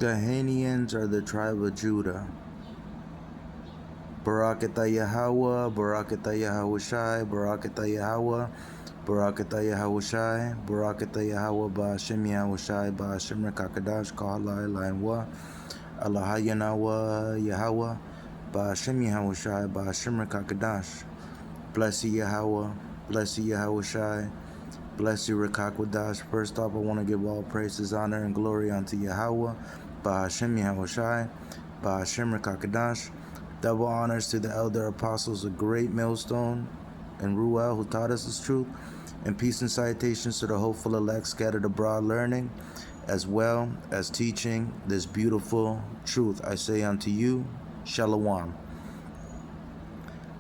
Gahanians are the tribe of Judah. Barakatah Yahweh, Barakatah Yahushai, Barakatah Yahweh, Barakatah Yahushai, Barakatah Yahweh, Ba'ashem Yahushai, Ba'ashem Rekakadash, Kahalai, Lainwa, Allah Yanawa Yahweh, Ba'ashem Yahushai, Ba'ashem Rekakadash. Bless you, Yahweh, bless you, Yahushai, bless you, Rekakwadash. First off, I want to give all praises, honor, and glory unto Yahweh, Ba'ashem Yahushai, Ba'ashem Rekakadash. Double honors to the elder apostles, a great millstone, and Ruel, who taught us this truth, and peace and salutations to the hopeful elect scattered abroad learning, as well as teaching this beautiful truth. I say unto you, Shalom.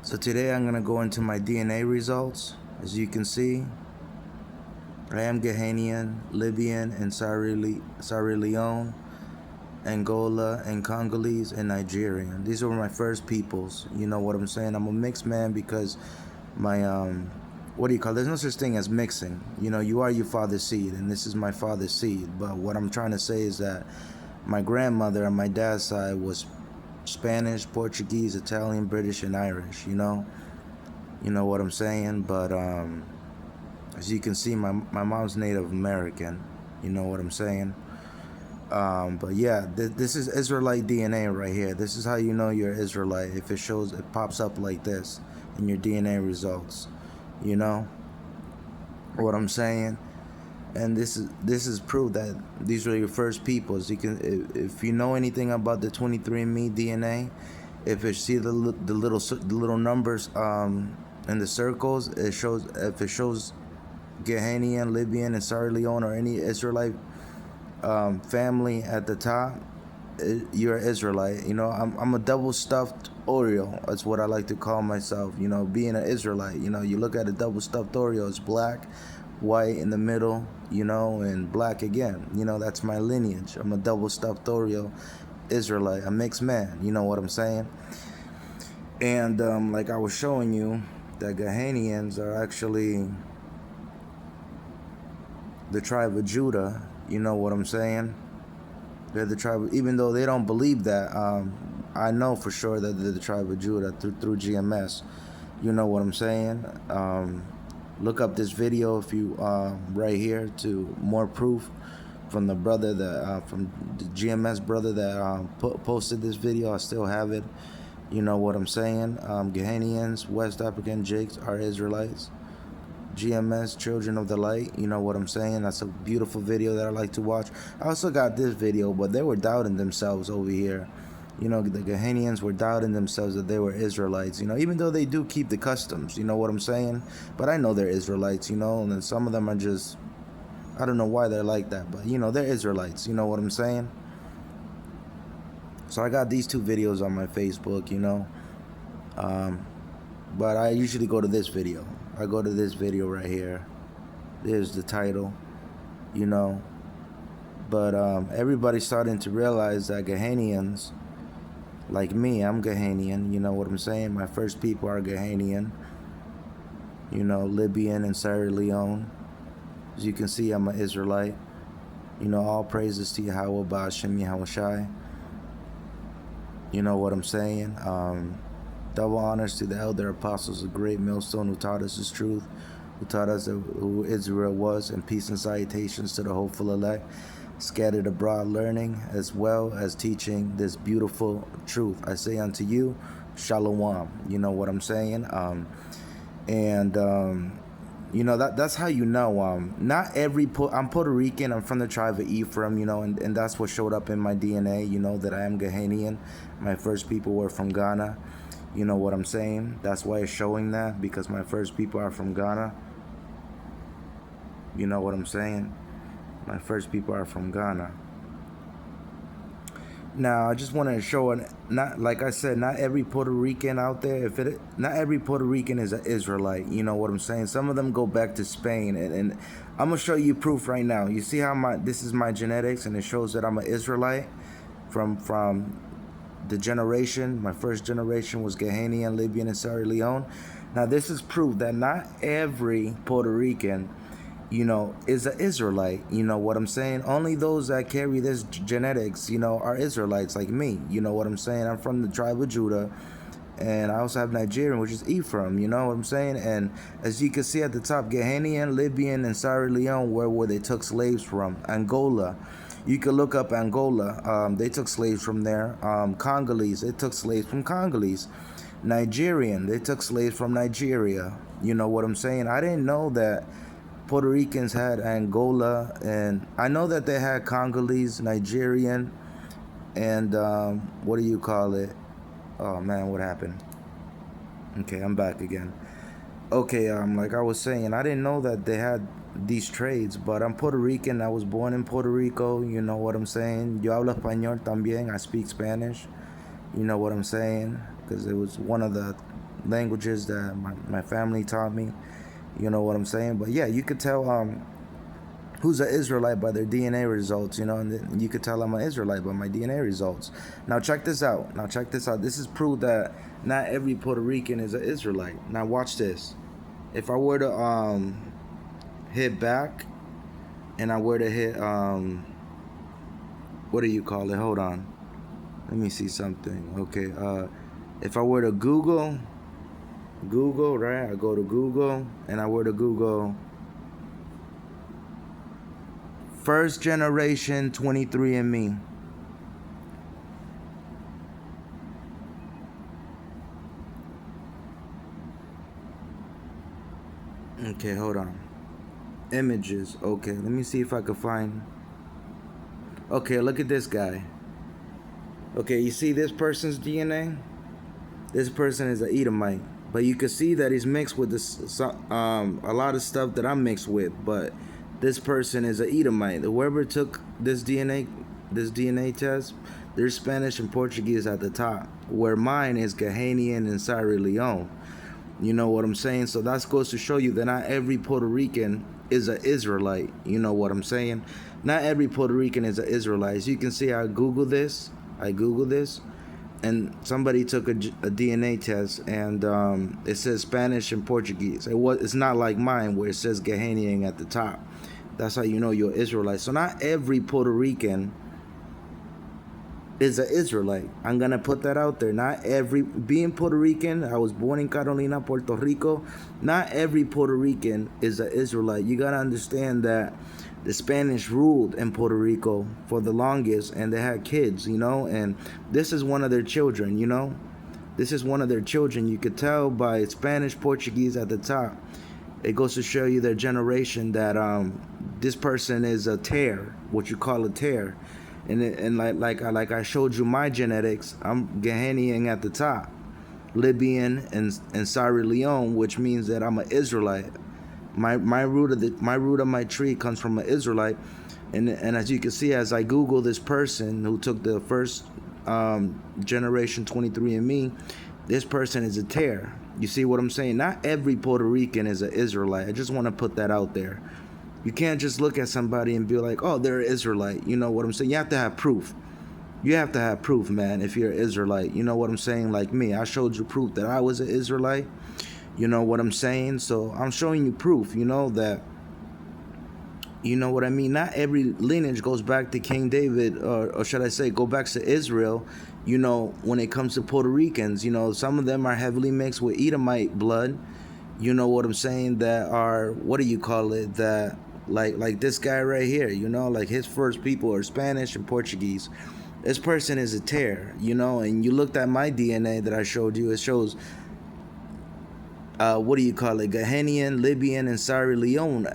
So today I'm going to go into my DNA results. As you can see, I am Ghanaian, Libyan, and Sierra Leone, Angola, and Congolese, and Nigerian. These were my first peoples. You know what I'm saying? I'm a mixed man because my, there's no such thing as mixing. You know, you are your father's seed, and this is my father's seed. But what I'm trying to say is that my grandmother on my dad's side was Spanish, Portuguese, Italian, British, and Irish, you know what I'm saying? But as you can see, my mom's Native American, you know what I'm saying? But yeah, this is Israelite DNA right here. This is how you know you're Israelite. If it pops up like this in your DNA results, you know what I'm saying? And this is proof that these are your first peoples. You can, if you know anything about the 23andMe DNA, if you see the little numbers in the circles, it shows, if it shows Ghanaian, Libyan, and Sierra Leone, or any Israelite family at the top, you're an Israelite. You know, I'm a double stuffed Oreo. That's what I like to call myself. You know, being an Israelite. You know, you look at a double stuffed Oreo, it's black, white in the middle, you know, and black again. You know, that's my lineage. I'm a double stuffed Oreo Israelite, a mixed man. You know what I'm saying? And like I was showing you, that Ghanaians are actually the tribe of Judah. You know what I'm saying? They're the tribe, even though they don't believe that. I know for sure that they're the tribe of Judah through GMS. You know what I'm saying? Look up this video if you right here to more proof from the brother that from the GMS brother that posted this video. I still have it. You know what I'm saying? Ghanaians, West African Jakes are Israelites. GMS, Children of the Light, you know what I'm saying? That's a beautiful video that I like to watch. I also got this video, but they were doubting themselves over here. You know, the Ghanaians were doubting themselves that they were Israelites, you know, even though they do keep the customs, you know what I'm saying? But I know they're Israelites, you know, and then some of them are just, I don't know why they're like that, but, you know, they're Israelites, you know what I'm saying? So I got these two videos on my Facebook, you know, but I usually go to this video. I go to this video right here. There's the title, you know. But everybody's starting to realize that Ghanaians, like me, I'm Ghanaian, you know what I'm saying? My first people are Ghanaian, you know, Libyan and Sierra Leone. As you can see, I'm an Israelite. You know, all praises to Yahweh, Ba'ashem Yahushai. You know what I'm saying? Double honors to the elder apostles, a great millstone, who taught us this truth, who taught us who Israel was, and peace and salutations to the hopeful elect scattered abroad learning, as well as teaching this beautiful truth. I say unto you, Shalom. You know what I'm saying? You know, that's how you know. Not every I'm Puerto Rican. I'm from the tribe of Ephraim, you know, and that's what showed up in my DNA, you know, that I am Ghanaian. My first people were from Ghana. You know what I'm saying? That's why it's showing that, because my first people are from Ghana. You know what I'm saying? My first people are from Ghana. Now, I just wanted to show it. Not, like I said, not every Puerto Rican out there, not every Puerto Rican is an Israelite. You know what I'm saying? Some of them go back to Spain, and I'm gonna show you proof right now. You see how this is my genetics, and it shows that I'm an Israelite from the generation. My first generation was Ghanaian, Libyan, and Sierra Leone. Now, this is proof that not every Puerto Rican is an Israelite. You know what I'm saying? Only those that carry this genetics, are Israelites like me. You know what I'm saying? I'm from the tribe of Judah, and I also have Nigerian, which is Ephraim. You know what I'm saying? And as you can see at the top, Ghanaian, Libyan, and Sierra Leone where they took slaves from. Angola. You can look up Angola. They took slaves from there. Congolese, they took slaves from Congolese. Nigerian, they took slaves from Nigeria. You know what I'm saying? I didn't know that Puerto Ricans had Angola, and I know that they had Congolese, Nigerian, and what do you call it? Oh man, what happened? Okay, I'm back again. Okay, like I was saying, I didn't know that they had these trades, but I'm Puerto Rican. I was born in Puerto Rico. You know what I'm saying? Yo hablo español también. I speak Spanish. You know what I'm saying? Because it was one of the languages that my family taught me. You know what I'm saying? But yeah, you could tell who's an Israelite by their DNA results, and you could tell I'm an Israelite by my DNA results. Now check this out. This is proof that not every Puerto Rican is an Israelite. Now watch this. If I were to hit back and I were to hit what do you call it? Hold on. Let me see something. Okay, if I were to Google, right? I go to Google and I were to Google first generation 23andMe. Okay, hold on. Images. Okay, let me see if I can find. Okay, look at this guy. Okay, you see this person's DNA? This person is an Edomite, but you can see that he's mixed with a lot of stuff that I'm mixed with. But this person is an Edomite. Whoever took this DNA test, there's Spanish and Portuguese at the top, where mine is Ghanaian and Sierra Leone. You know what I'm saying? So that goes to show you that not every Puerto Rican is an Israelite. You know what I'm saying? Not every Puerto Rican is an Israelite. As you can see, I Googled this, and somebody took a DNA test, and it says Spanish and Portuguese. It's not like mine where it says Ghanaian at the top. That's how you know you're Israelite. So not every Puerto Rican is an Israelite. I'm gonna put that out there. Not every, being Puerto Rican, I was born in Carolina, Puerto Rico. Not every Puerto Rican is an Israelite. You gotta understand that the Spanish ruled in Puerto Rico for the longest, and they had kids, and this is one of their children, This is one of their children. You could tell by Spanish, Portuguese at the top. It goes to show you their generation that this person is a tear, what you call a tear. And like I showed you my genetics, I'm Ghanaian at the top, Libyan and Sierra Leone, which means that I'm an Israelite. My root of my tree comes from an Israelite, and as you can see, as I Google this person who took the first generation 23andMe, this person is a tear. You see what I'm saying? Not every Puerto Rican is an Israelite. I just want to put that out there. You can't just look at somebody and be like, oh, they're an Israelite. You know what I'm saying? You have to have proof. You have to have proof, man, if you're an Israelite. You know what I'm saying? Like me, I showed you proof that I was an Israelite. You know what I'm saying? So I'm showing you proof, that, you know what I mean? Not every lineage goes back to King David, or should I say go back to Israel, when it comes to Puerto Ricans. Some of them are heavily mixed with Edomite blood. You know what I'm saying? That are, what do you call it? That, like this guy right here, like his first people are Spanish and Portuguese. This person is a tear, and you looked at my DNA that I showed you, it shows, what do you call it? Ghanaian, Libyan, and Sierra Leone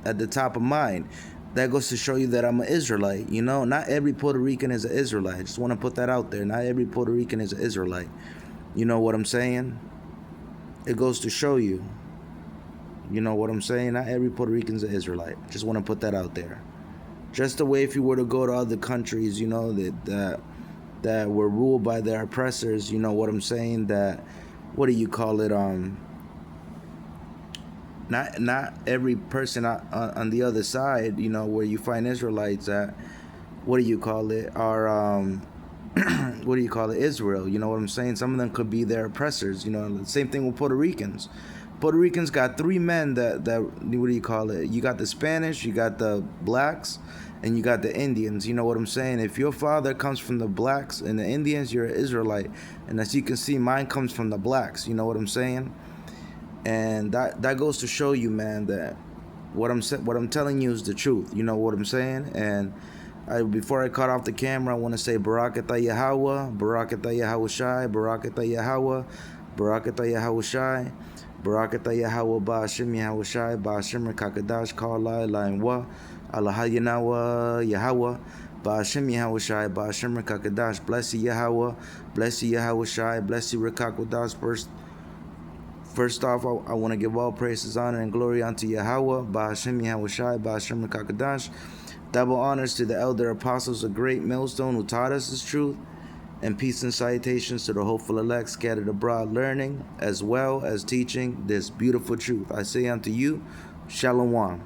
at the top of mine. That goes to show you that I'm an Israelite, Not every Puerto Rican is an Israelite. I just want to put that out there. Not every Puerto Rican is an Israelite. You know what I'm saying? It goes to show you. You know what I'm saying? Not every Puerto Rican is an Israelite. Just want to put that out there. Just the way if you were to go to other countries, that were ruled by their oppressors, you know what I'm saying? That, what do you call it? Not every person on the other side, where you find Israelites at, what do you call it? Are what do you call it? Israel. You know what I'm saying? Some of them could be their oppressors. The same thing with Puerto Ricans. Puerto Ricans got three men that what do you call it? You got the Spanish, you got the blacks, and you got the Indians. You know what I'm saying? If your father comes from the blacks and the Indians, you're an Israelite. And as you can see, mine comes from the blacks. You know what I'm saying? And that goes to show you, man, that what I'm telling you is the truth. You know what I'm saying? And before I cut off the camera, I want to say Barakatah Yahweh, Barakatah Yahushai, Barakatah Yahweh, Barakatah Yahushai, Barakatah Yahweh Ba'ashem Yahushai, Ba'ashem Kakadash, Karlai, Lainwa, Alahayanawa Yahweh, Ba'ashem Yahushai, Ba'ashem Kakadash, bless you Yahweh, bless you Yahushai, bless you Rekakodash. First off, I want to give all praises, honor, and glory unto Yahweh, Ba'ashem Yahushai, Ba'ashem Kakadash. Double honors to the elder apostles of great millstone who taught us this truth, and peace and salutations to the hopeful elect scattered abroad learning as well as teaching this beautiful truth. I say unto you, Shalom.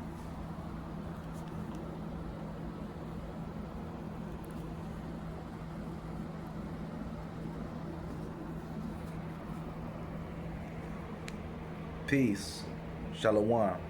Peace. Shalom.